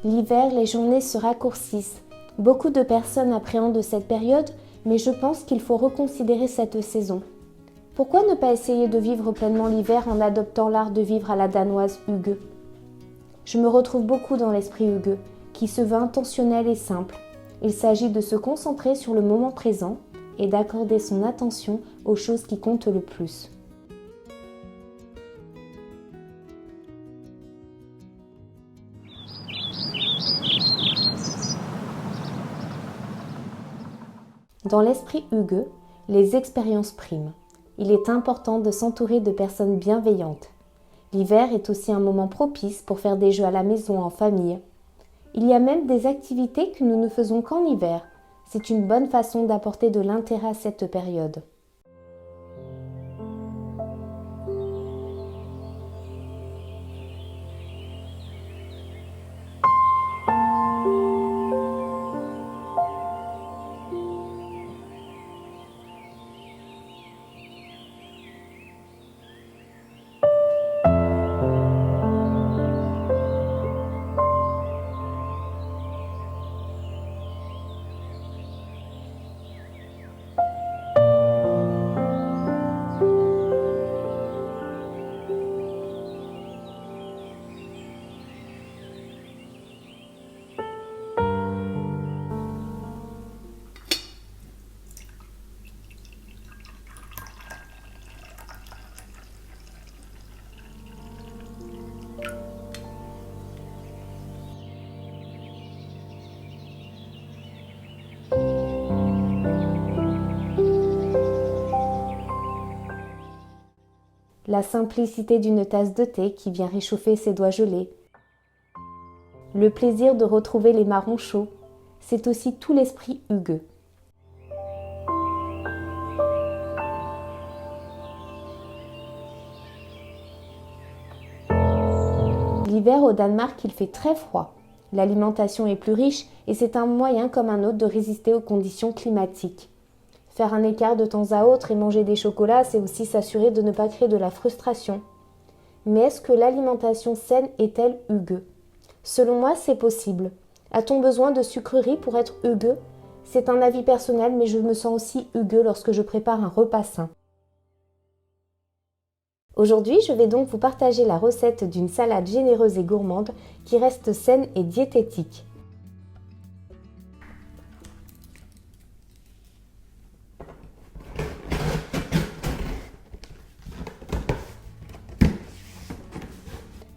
L'hiver, les journées se raccourcissent. Beaucoup de personnes appréhendent cette période, mais je pense qu'il faut reconsidérer cette saison. Pourquoi ne pas essayer de vivre pleinement l'hiver en adoptant l'art de vivre à la danoise Hygge? Je me retrouve beaucoup dans l'esprit Hygge, qui se veut intentionnel et simple. Il s'agit de se concentrer sur le moment présent et d'accorder son attention aux choses qui comptent le plus. Dans l'esprit Hygge, les expériences priment. Il est important de s'entourer de personnes bienveillantes. L'hiver est aussi un moment propice pour faire des jeux à la maison en famille. Il y a même des activités que nous ne faisons qu'en hiver. C'est une bonne façon d'apporter de l'intérêt à cette période. La simplicité d'une tasse de thé qui vient réchauffer ses doigts gelés. Le plaisir de retrouver les marrons chauds, c'est aussi tout l'esprit Hygge. L'hiver au Danemark, il fait très froid. L'alimentation est plus riche et c'est un moyen comme un autre de résister aux conditions climatiques. Faire un écart de temps à autre et manger des chocolats, c'est aussi s'assurer de ne pas créer de la frustration. Mais est-ce que l'alimentation saine est-elle Hygge? Selon moi, c'est possible. A-t-on besoin de sucreries pour être Hygge? C'est un avis personnel, mais je me sens aussi Hygge lorsque je prépare un repas sain. Aujourd'hui, je vais donc vous partager la recette d'une salade généreuse et gourmande qui reste saine et diététique.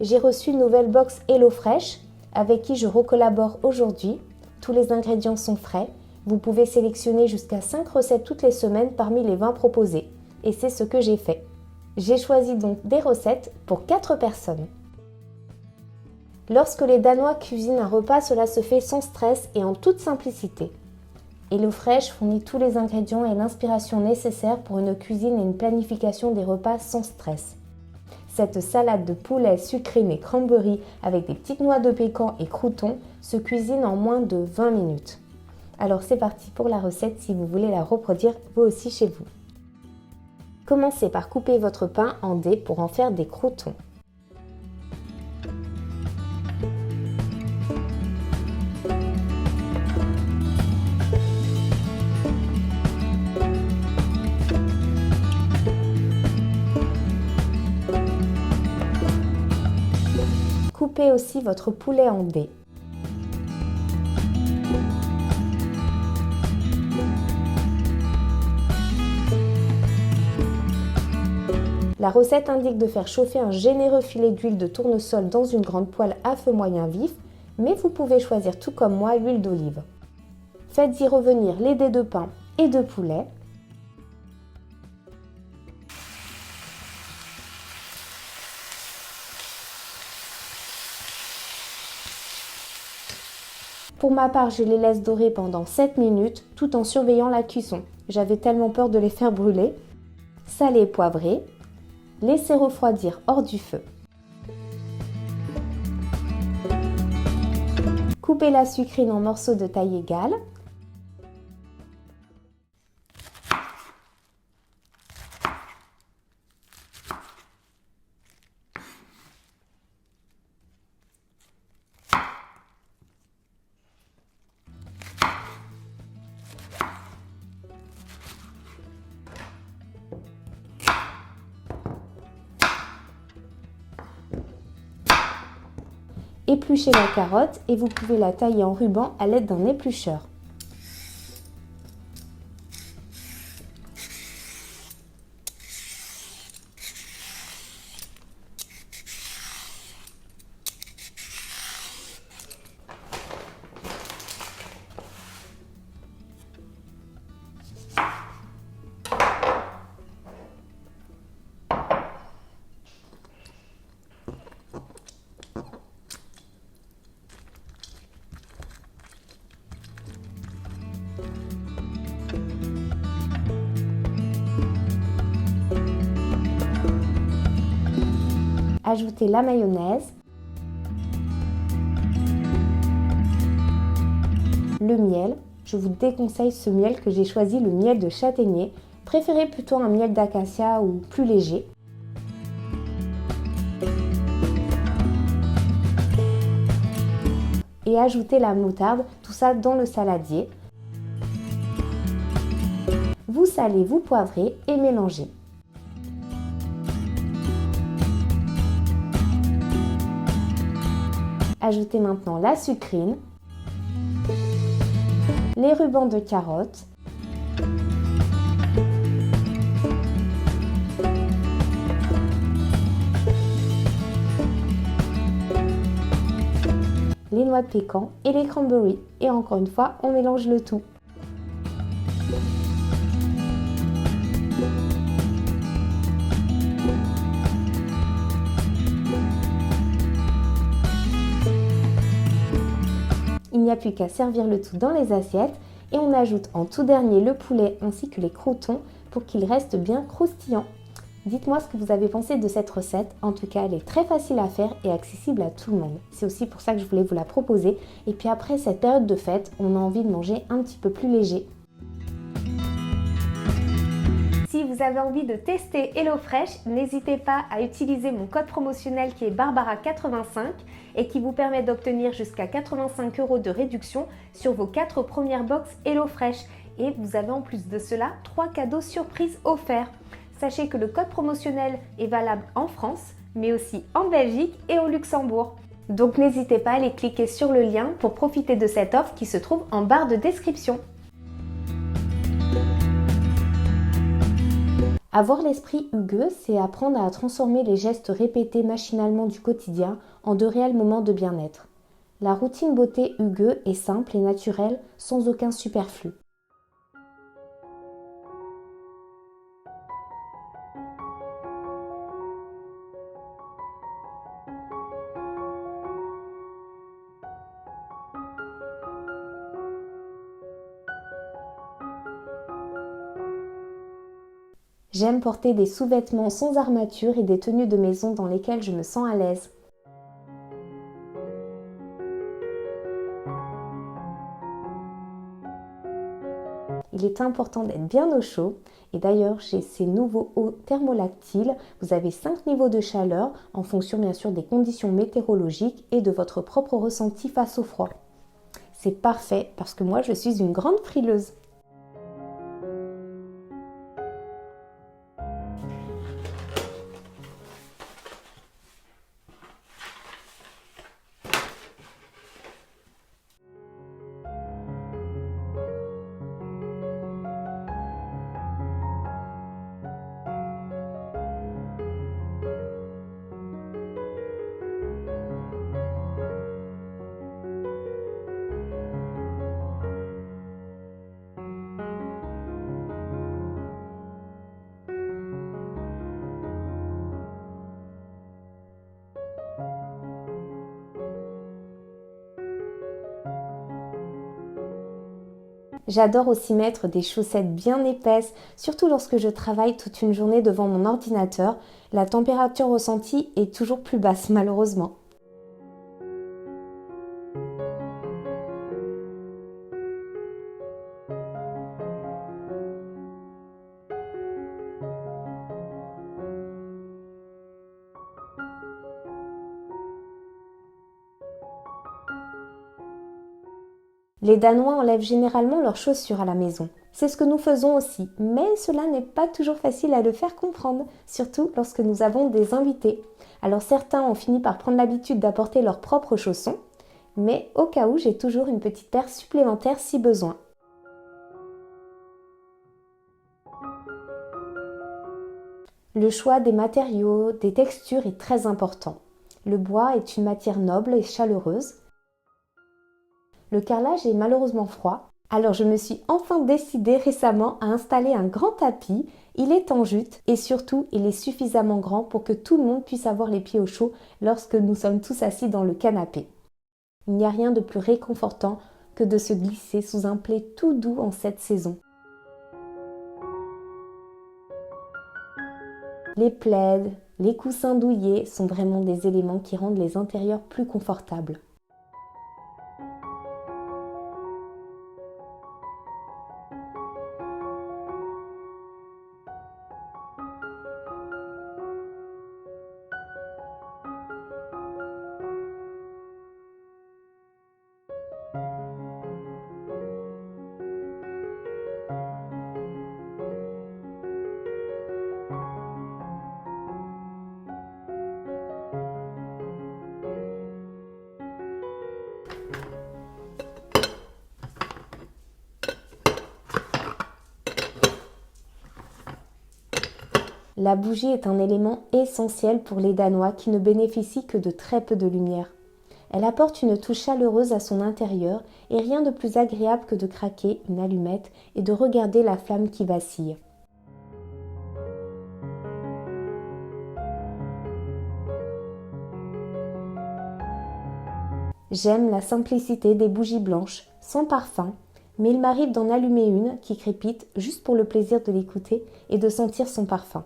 J'ai reçu une nouvelle box HelloFresh avec qui je recollabore aujourd'hui. Tous les ingrédients sont frais. Vous pouvez sélectionner jusqu'à 5 recettes toutes les semaines parmi les 20 proposées. Et c'est ce que j'ai fait. J'ai choisi donc des recettes pour 4 personnes. Lorsque les Danois cuisinent un repas, cela se fait sans stress et en toute simplicité. HelloFresh fournit tous les ingrédients et l'inspiration nécessaires pour une cuisine et une planification des repas sans stress. Cette salade de poulet sucré mais cranberry avec des petites noix de pécan et croûtons se cuisine en moins de 20 minutes. Alors c'est parti pour la recette si vous voulez la reproduire vous aussi chez vous. Commencez par couper votre pain en dés pour en faire des croûtons. Coupez aussi votre poulet en dés. La recette indique de faire chauffer un généreux filet d'huile de tournesol dans une grande poêle à feu moyen vif, mais vous pouvez choisir tout comme moi l'huile d'olive. Faites-y revenir les dés de pain et de poulet. Pour ma part, je les laisse dorer pendant 7 minutes tout en surveillant la cuisson. J'avais tellement peur de les faire brûler. Salez et poivrez. Laissez refroidir hors du feu. Coupez la sucrine en morceaux de taille égale. Épluchez la carotte et vous pouvez la tailler en ruban à l'aide d'un éplucheur. Ajoutez la mayonnaise, le miel. Je vous déconseille ce miel que j'ai choisi, le miel de châtaignier. Préférez plutôt un miel d'acacia ou plus léger. Et ajoutez la moutarde, tout ça dans le saladier. Vous salez, vous poivrez et mélangez. Ajoutez maintenant la sucrine, les rubans de carottes, les noix de pécan et les cranberries. Et encore une fois, on mélange le tout. Il n'y a plus qu'à servir le tout dans les assiettes et on ajoute en tout dernier le poulet ainsi que les croûtons pour qu'ils restent bien croustillants. Dites-moi ce que vous avez pensé de cette recette. En tout cas, elle est très facile à faire et accessible à tout le monde. C'est aussi pour ça que je voulais vous la proposer. Et puis après cette période de fête, on a envie de manger un petit peu plus léger. Si vous avez envie de tester HelloFresh, n'hésitez pas à utiliser mon code promotionnel qui est Barbara85 et qui vous permet d'obtenir jusqu'à 85 € de réduction sur vos 4 premières box HelloFresh. Et vous avez en plus de cela 3 cadeaux surprises offerts. Sachez que le code promotionnel est valable en France, mais aussi en Belgique et au Luxembourg. Donc n'hésitez pas à aller cliquer sur le lien pour profiter de cette offre qui se trouve en barre de description. Avoir l'esprit hugueux, c'est apprendre à transformer les gestes répétés machinalement du quotidien en de réels moments de bien-être. La routine beauté hugueux est simple et naturelle, sans aucun superflu. J'aime porter des sous-vêtements sans armature et des tenues de maison dans lesquelles je me sens à l'aise. Il est important d'être bien au chaud et d'ailleurs j'ai ces nouveaux hauts thermolactiles. Vous avez 5 niveaux de chaleur en fonction bien sûr des conditions météorologiques et de votre propre ressenti face au froid. C'est parfait parce que moi je suis une grande frileuse. J'adore aussi mettre des chaussettes bien épaisses, surtout lorsque je travaille toute une journée devant mon ordinateur. La température ressentie est toujours plus basse malheureusement. Les Danois enlèvent généralement leurs chaussures à la maison. C'est ce que nous faisons aussi, mais cela n'est pas toujours facile à le faire comprendre, surtout lorsque nous avons des invités. Alors certains ont fini par prendre l'habitude d'apporter leurs propres chaussons, mais au cas où, j'ai toujours une petite paire supplémentaire si besoin. Le choix des matériaux, des textures est très important. Le bois est une matière noble et chaleureuse. Le carrelage est malheureusement froid, alors je me suis enfin décidée récemment à installer un grand tapis. Il est en jute et surtout il est suffisamment grand pour que tout le monde puisse avoir les pieds au chaud lorsque nous sommes tous assis dans le canapé. Il n'y a rien de plus réconfortant que de se glisser sous un plaid tout doux en cette saison. Les plaids, les coussins douillets sont vraiment des éléments qui rendent les intérieurs plus confortables. La bougie est un élément essentiel pour les Danois qui ne bénéficient que de très peu de lumière. Elle apporte une touche chaleureuse à son intérieur et rien de plus agréable que de craquer une allumette et de regarder la flamme qui vacille. J'aime la simplicité des bougies blanches, sans parfum, mais il m'arrive d'en allumer une qui crépite juste pour le plaisir de l'écouter et de sentir son parfum.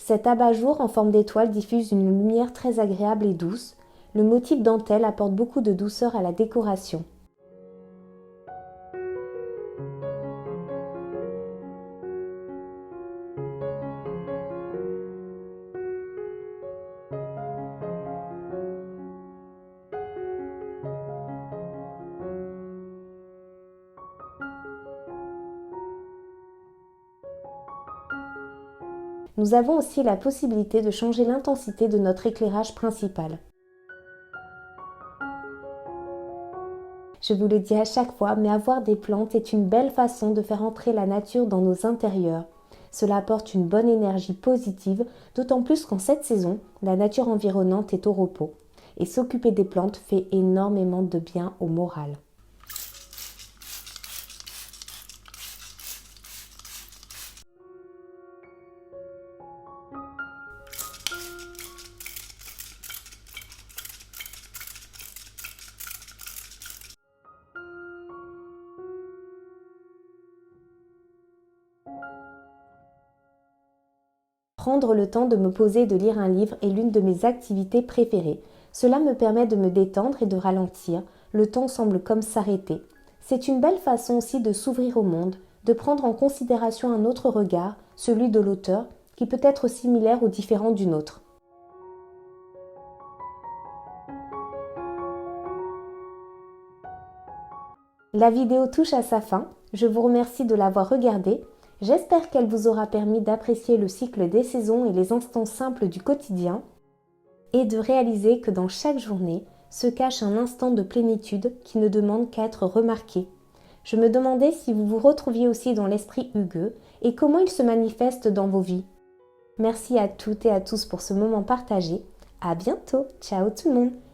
Cet abat-jour en forme d'étoile diffuse une lumière très agréable et douce. Le motif dentelle apporte beaucoup de douceur à la décoration. Nous avons aussi la possibilité de changer l'intensité de notre éclairage principal. Je vous le dis à chaque fois, mais avoir des plantes est une belle façon de faire entrer la nature dans nos intérieurs. Cela apporte une bonne énergie positive, d'autant plus qu'en cette saison, la nature environnante est au repos. Et s'occuper des plantes fait énormément de bien au moral. Prendre le temps de me poser et de lire un livre est l'une de mes activités préférées. Cela me permet de me détendre et de ralentir. Le temps semble comme s'arrêter. C'est une belle façon aussi de s'ouvrir au monde, de prendre en considération un autre regard, celui de l'auteur, qui peut être similaire ou différent du nôtre. La vidéo touche à sa fin. Je vous remercie de l'avoir regardée. J'espère qu'elle vous aura permis d'apprécier le cycle des saisons et les instants simples du quotidien et de réaliser que dans chaque journée se cache un instant de plénitude qui ne demande qu'à être remarqué. Je me demandais si vous vous retrouviez aussi dans l'esprit hugueux et comment il se manifeste dans vos vies. Merci à toutes et à tous pour ce moment partagé. À bientôt. Ciao tout le monde.